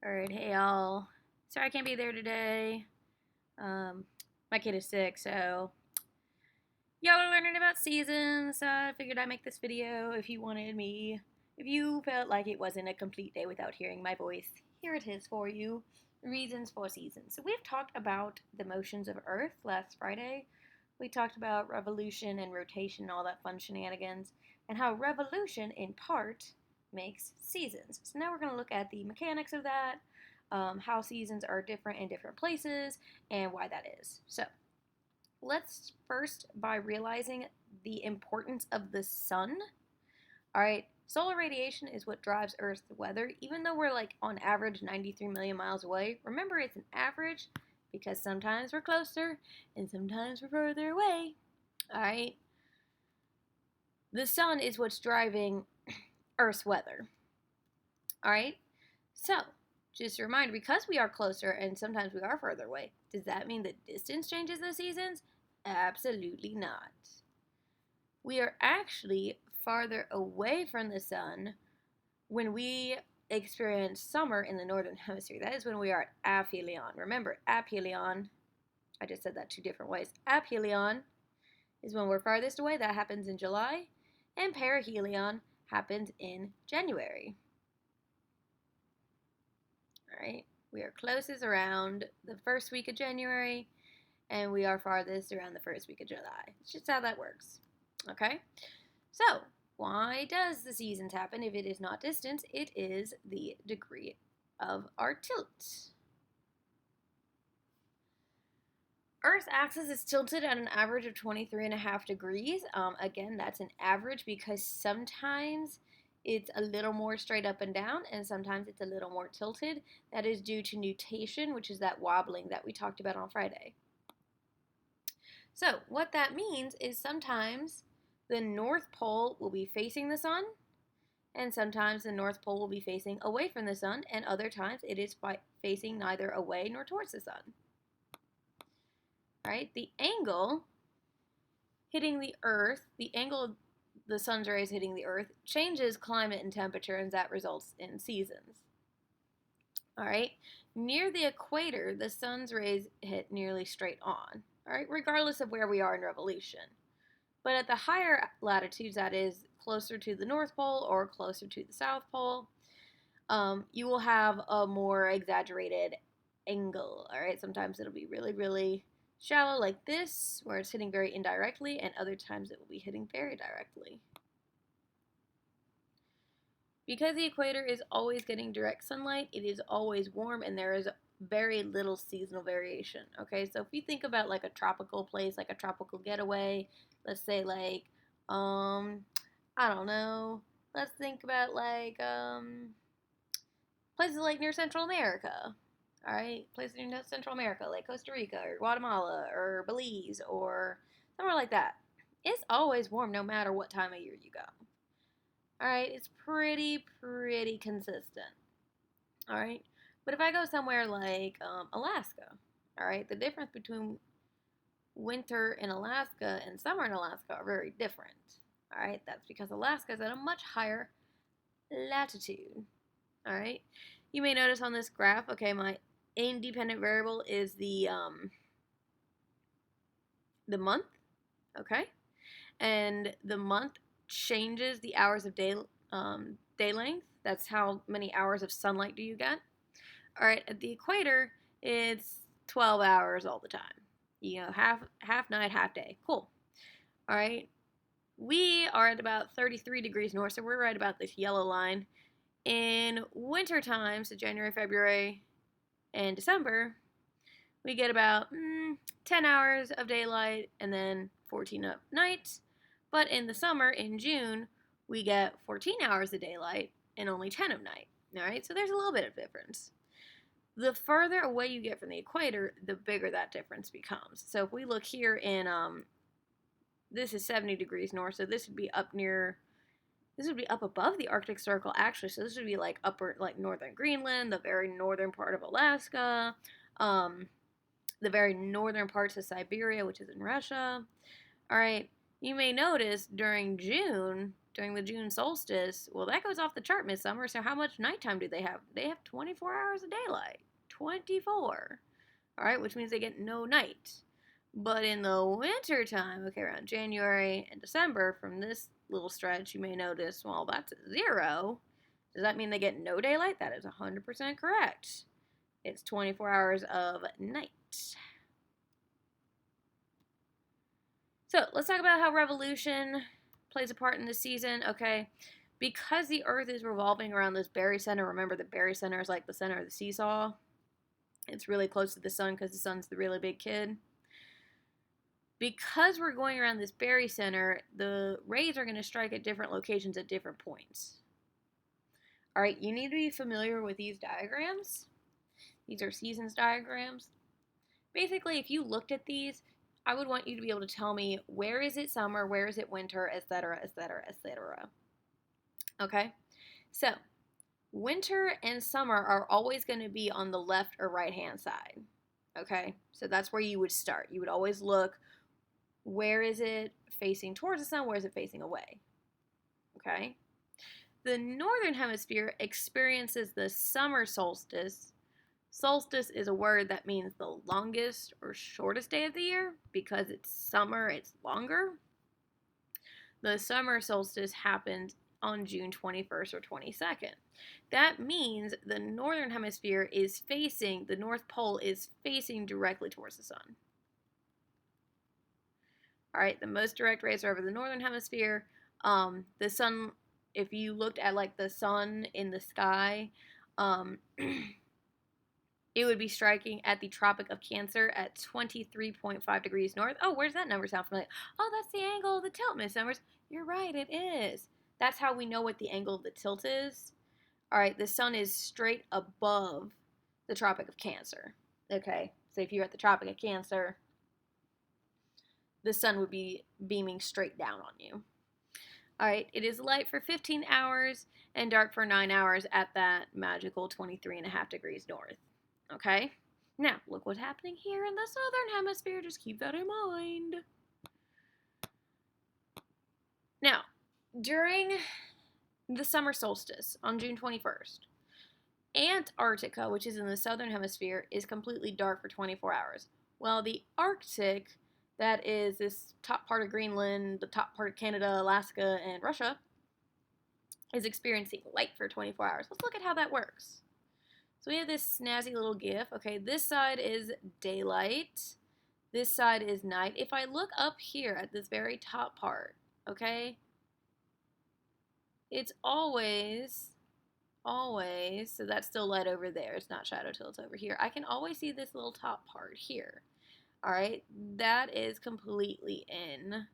Alright, hey y'all. Sorry I can't be there today. My kid is sick, so y'all are learning about seasons, so I figured I'd make this video if you wanted me. If you felt like it wasn't a complete day without hearing my voice, here it is for you. Reasons for seasons. So we've talked about the motions of Earth last Friday. We talked about revolution and rotation and all that fun shenanigans, and how revolution, in part, makes seasons. So now we're going to look at the mechanics of that, how seasons are different in different places, and why that is. So let's first by realizing the importance of the sun. All right, solar radiation is what drives Earth's weather. Even though we're like on average 93 million miles away, remember it's an average because sometimes we're closer and sometimes we're further away. All right, the sun is what's driving Earth's weather. All right, so just a reminder, because we are closer and sometimes we are further away, does that mean that distance changes the seasons? Absolutely not. We are actually farther away from the sun when we experience summer in the northern hemisphere. That is when we are at aphelion. Remember, aphelion, I just said that two different ways. Aphelion is when we're farthest away. That happens in July. And perihelion happens in January. All right, we are closest around the first week of January, and we are farthest around the first week of July. It's just how that works. Okay, so why does the seasons happen if it is not distance? It is the degree of our tilt. Earth's axis is tilted at an average of 23.5 degrees. Again, that's an average because sometimes it's a little more straight up and down, and sometimes it's a little more tilted. That is due to nutation, which is that wobbling that we talked about on Friday. So, what that means is sometimes the North Pole will be facing the sun, and sometimes the North Pole will be facing away from the sun, and other times it is facing neither away nor towards the sun. All right, the angle hitting the Earth, the angle of the sun's rays hitting the Earth, changes climate and temperature, and that results in seasons. All right, near the equator, the sun's rays hit nearly straight on, all right, regardless of where we are in revolution. But at the higher latitudes, that is closer to the North Pole or closer to the South Pole, you will have a more exaggerated angle, all right? Sometimes it'll be really, really shallow like this, where it's hitting very indirectly, and other times it will be hitting very directly. Because the equator is always getting direct sunlight, it is always warm, and there is very little seasonal variation. Okay, so if you think about like a tropical place, like a tropical getaway, let's say like, I don't know, let's think about like, places like near Central America. All right, places near Central America, like Costa Rica or Guatemala or Belize or somewhere like that. It's always warm no matter what time of year you go. All right, it's pretty consistent. All right, but if I go somewhere like Alaska, all right, the difference between winter in Alaska and summer in Alaska are very different. All right, that's because Alaska is at a much higher latitude. All right, you may notice on this graph, okay, my independent variable is the month, okay, and the month changes the hours of day length. That's how many hours of sunlight do you get. All right, at the equator, it's 12 hours all the time. You know, half night, half day. Cool. All right, we are at about 33 degrees north, so we're right about this yellow line. In winter time, so January, February, and December, we get about 10 hours of daylight and then 14 of night. But in the summer, in June, we get 14 hours of daylight and only 10 of night. All right, so there's a little bit of difference. The further away you get from the equator, the bigger that difference becomes. So if we look here in, this is 70 degrees north, so this would be up above the Arctic Circle, actually. So this would be like upper, like northern Greenland, the very northern part of Alaska, the very northern parts of Siberia, which is in Russia. All right, you may notice during June, during the June solstice, well, that goes off the chart midsummer. So how much nighttime do they have? They have 24 hours of daylight. 24. All right, which means they get no night. But in the winter time, okay, around January and December, from this little stretch, you may notice, well, that's 0. Does that mean they get no daylight? That is 100% correct. It's 24 hours of night. So let's talk about how revolution plays a part in this season. Okay, because the Earth is revolving around this barycenter. Remember, the barycenter is like the center of the seesaw. It's really close to the sun because the sun's the really big kid. Because we're going around this barycenter, the rays are going to strike at different locations at different points. All right, you need to be familiar with these diagrams. These are seasons diagrams. Basically, if you looked at these, I would want you to be able to tell me where is it summer, where is it winter, etc., etc., etc. Okay? So, winter and summer are always going to be on the left or right-hand side. Okay? So that's where you would start. You would always look, where is it facing towards the sun, where is it facing away? Okay? The northern hemisphere experiences the summer solstice. Solstice is a word that means the longest or shortest day of the year. Because it's summer, it's longer. The summer solstice happens on June 21st or 22nd. That means the northern hemisphere is facing, the North Pole is facing directly towards the sun. All right, the most direct rays are over the northern hemisphere. The sun, if you looked at like the sun in the sky, it would be striking at the Tropic of Cancer at 23.5 degrees north. Oh, where's that number sound familiar? Oh, that's the angle of the tilt, Miss Summers. You're right, it is. That's how we know what the angle of the tilt is. All right, the sun is straight above the Tropic of Cancer. Okay, so if you're at the Tropic of Cancer, the sun would be beaming straight down on you. All right, it is light for 15 hours and dark for 9 hours at that magical 23.5 degrees north. Okay? Now, look what's happening here in the southern hemisphere. Just keep that in mind. Now, during the summer solstice on June 21st, Antarctica, which is in the southern hemisphere, is completely dark for 24 hours. While the Arctic, that is this top part of Greenland, the top part of Canada, Alaska, and Russia, is experiencing light for 24 hours. Let's look at how that works. So we have this snazzy little GIF. Okay, this side is daylight. This side is night. If I look up here at this very top part, okay, it's always, so that's still light over there. It's not shadow till it's over here. I can always see this little top part here. All right, that is completely in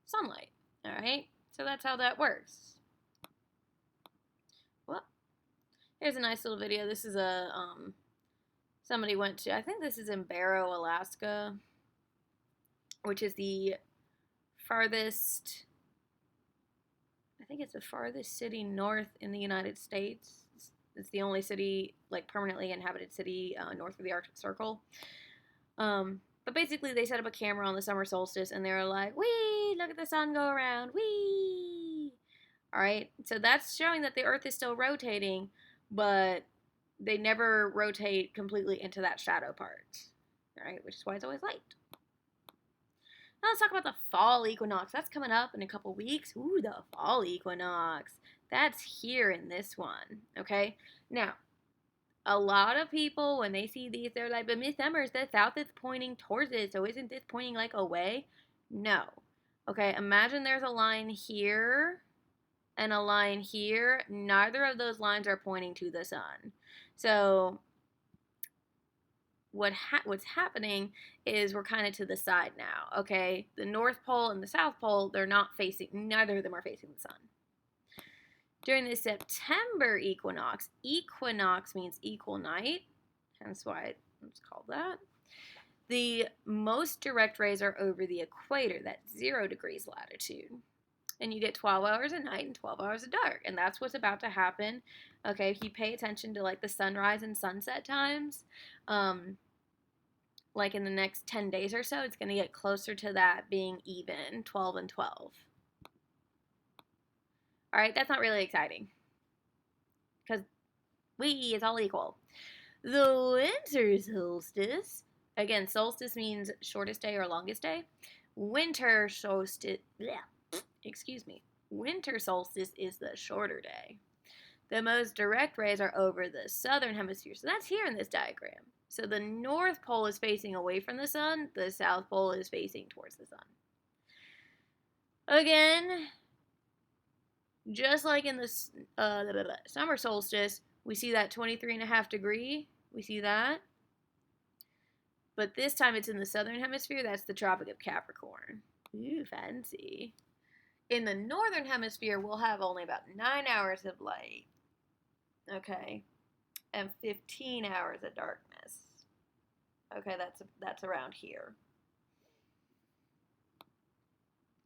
sunlight. All right, so that's how that works. Well, here's a nice little video. This is a, somebody went to, I think this is in Barrow, Alaska, which is the farthest, I think it's the farthest city north in the United States. It's the only city, like permanently inhabited city north of the Arctic Circle. But basically they set up a camera on the summer solstice and they were like, wee, look at the sun go around, wee. All right, so that's showing that the Earth is still rotating, but they never rotate completely into that shadow part, all right, which is why it's always light. Now let's talk about the fall equinox. That's coming up in a couple weeks. Ooh, the fall equinox. That's here in this one, okay? Now, a lot of people, when they see these, they're like, but Miss Summers, the south is pointing towards it, so isn't this pointing like away? No. Okay, imagine there's a line here and a line here. Neither of those lines are pointing to the sun. So what's happening is we're kind of to the side now, okay? The North Pole and the South Pole, they're not facing, neither of them are facing the sun. During the September equinox, equinox means equal night, hence why it's called that. The most direct rays are over the equator, that's 0 degrees latitude. And you get 12 hours of night and 12 hours of dark. And that's what's about to happen. Okay, if you pay attention to like the sunrise and sunset times, like in the next 10 days or so, it's going to get closer to that being even, 12 and 12. All right, that's not really exciting because it's all equal. The winter solstice, again, solstice means shortest day or longest day. Winter solstice, excuse me, winter solstice is the shorter day. The most direct rays are over the southern hemisphere. So that's here in this diagram. So the North Pole is facing away from the sun. The South Pole is facing towards the sun. Again, just like in the summer solstice, we see that 23.5 degree. We see that. But this time it's in the southern hemisphere. That's the Tropic of Capricorn. Ooh, fancy. In the northern hemisphere, we'll have only about 9 hours of light. Okay. And 15 hours of darkness. Okay, that's around here.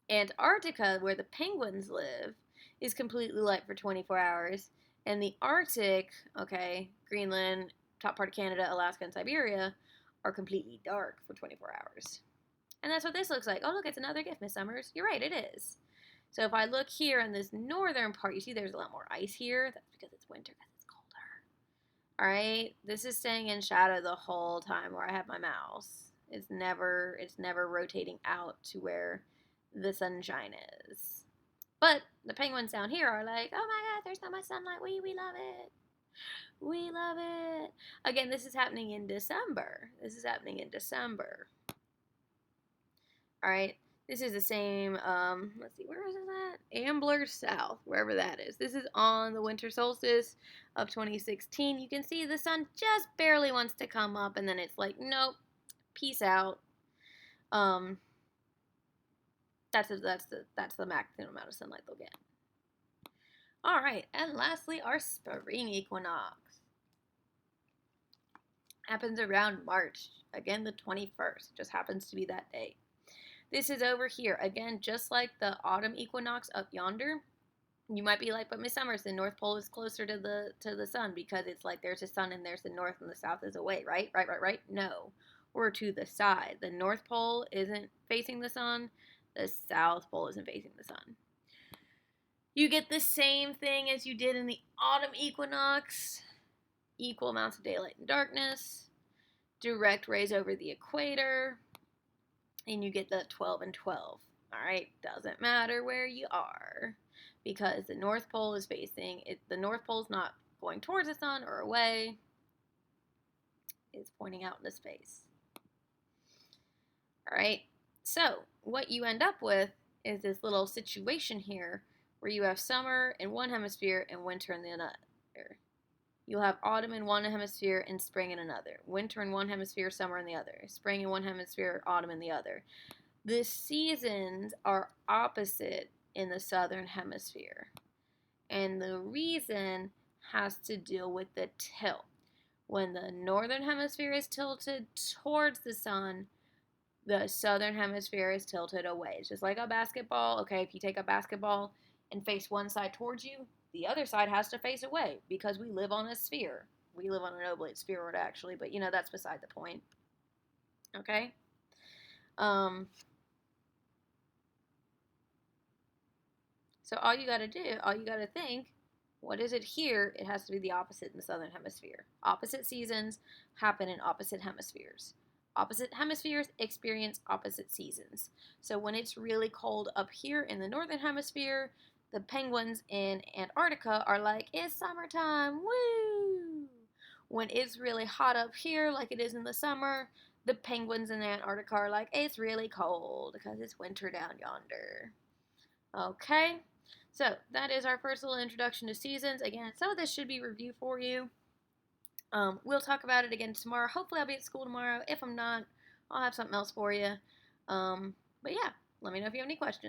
Antarctica, where the penguins live, is completely light for 24 hours. And the Arctic, okay, Greenland, top part of Canada, Alaska, and Siberia, are completely dark for 24 hours. And that's what this looks like. Oh, look, it's another gift, Miss Summers. You're right, it is. So if I look here in this northern part, you see there's a lot more ice here. That's because it's winter, because it's colder. All right, this is staying in shadow the whole time where I have my mouse. It's never rotating out to where the sunshine is. But the penguins down here are like, oh my god, there's not much sunlight. We love it. We love it. Again, this is happening in December. All right. This is the same, let's see, where is that? Ambler South, wherever that is. This is on the winter solstice of 2016. You can see the sun just barely wants to come up, and then it's like, nope, peace out. That's the maximum amount of sunlight they'll get. All right, and lastly, our spring equinox happens around March. Again, the 21st. Just happens to be that day. This is over here. Again, just like the autumn equinox up yonder. You might be like, but Miss Summers, the North Pole is closer to the sun because it's like there's a sun and there's the north and the south is away, right? Right. No. We're to the side. The North Pole isn't facing the sun. The South Pole isn't facing the sun. You get the same thing as you did in the autumn equinox. Equal amounts of daylight and darkness. Direct rays over the equator. And you get the 12 and 12. All right, doesn't matter where you are because the North Pole is facing it. The North Pole is not going towards the sun or away. It's pointing out into space. All right, so what you end up with is this little situation here where you have summer in one hemisphere and winter in the other. You'll have autumn in one hemisphere and spring in another. Winter in one hemisphere, summer in the other. Spring in one hemisphere, autumn in the other. The seasons are opposite in the southern hemisphere. And the reason has to deal with the tilt. When the northern hemisphere is tilted towards the sun, the southern hemisphere is tilted away. It's just like a basketball. Okay, if you take a basketball and face one side towards you, the other side has to face away because we live on a sphere. We live on an oblate spheroid, actually, but that's beside the point. Okay? So all you got to think, what is it here? It has to be the opposite in the southern hemisphere. Opposite seasons happen in opposite hemispheres. Opposite hemispheres experience opposite seasons. So when it's really cold up here in the northern hemisphere, the penguins in Antarctica are like, it's summertime, woo! When it's really hot up here, like it is in the summer, the penguins in Antarctica are like, it's really cold because it's winter down yonder. Okay, so that is our first little introduction to seasons. Again, some of this should be review for you. We'll talk about it again tomorrow. Hopefully I'll be at school tomorrow. If I'm not, I'll have something else for you. But yeah, let me know if you have any questions.